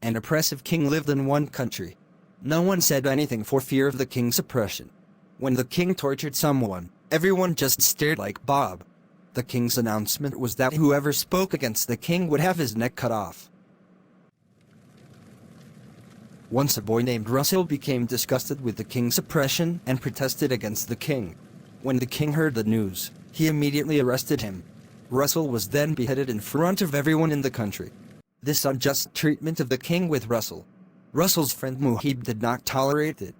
An oppressive king lived in one country. No one said anything for fear of the king's oppression. When the king tortured someone, everyone just stared like Bob. The king's announcement was that whoever spoke against the king would have his neck cut off. Once a boy named Russell became disgusted with the king's oppression and protested against the king. When the king heard the news, he immediately arrested him. Russell was then beheaded in front of everyone in the country. This unjust treatment of the king with Russell's friend Muhib did not tolerate it.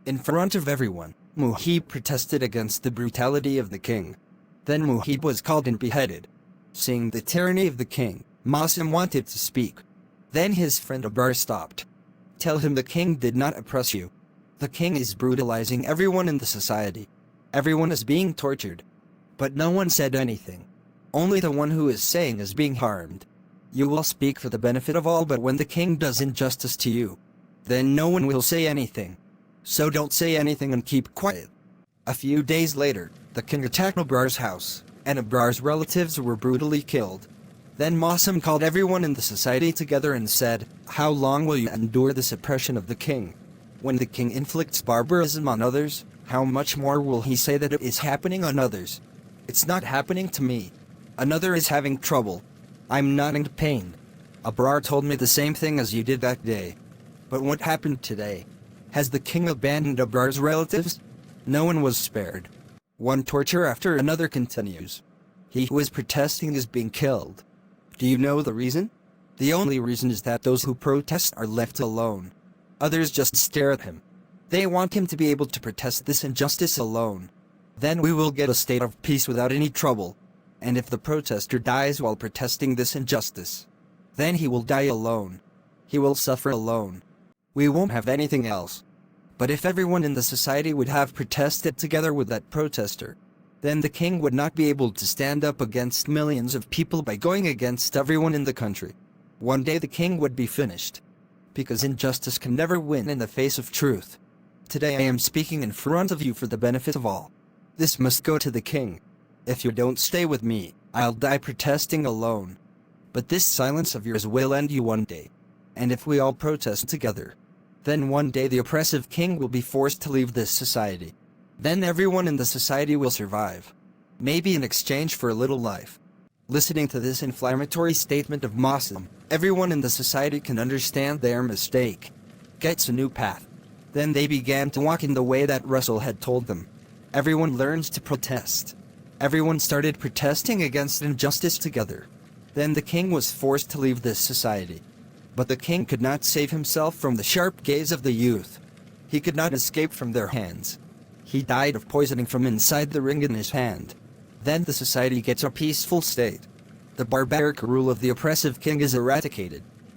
In front of everyone, Muhib protested against the brutality of the king. Then Muhib was called and beheaded. Seeing the tyranny of the king, Masim wanted to speak. Then his friend Abar stopped. Tell him the king did not oppress you. The king is brutalizing everyone in the society. Everyone is being tortured. But no one said anything. Only the one who is saying is being harmed. You will speak for the benefit of all, but when the king does injustice to you, then no one will say anything. So don't say anything and keep quiet. A few days later, the king attacked Abar's house, and Abar's relatives were brutally killed. Then Masim called everyone in the society together and said, "How long will you endure this oppression of the king? When the king inflicts barbarism on others, how much more will he say that it is happening on others? It's not happening to me. Another is having trouble. I'm not in pain. Abrar told me the same thing as you did that day. But what happened today? Has the king abandoned Abrar's relatives? No one was spared. One torture after another continues. He who is protesting is being killed. Do you know the reason? The only reason is that those who protest are left alone. Others just stare at him. They want him to be able to protest this injustice alone. Then we will get a state of peace without any trouble. And if the protester dies while protesting this injustice, then he will die alone. He will suffer alone. We won't have anything else. But if everyone in the society would have protested together with that protester, then the king would not be able to stand up against millions of people by going against everyone in the country. One day the king would be finished. Because injustice can never win in the face of truth. Today I am speaking in front of you for the benefit of all. This must go to the king. If you don't stay with me, I'll die protesting alone. But this silence of yours will end you one day. And if we all protest together, then one day the oppressive king will be forced to leave this society. Then everyone in the society will survive. Maybe in exchange for a little life." Listening to this inflammatory statement of Masim, everyone in the society can understand their mistake. Gets a new path. Then they began to walk in the way that Russell had told them. Everyone learns to protest. Everyone started protesting against injustice together. Then the king was forced to leave this society. But the king could not save himself from the sharp gaze of the youth. He could not escape from their hands. He died of poisoning from inside the ring in his hand. Then the society gets a peaceful state. The barbaric rule of the oppressive king is eradicated.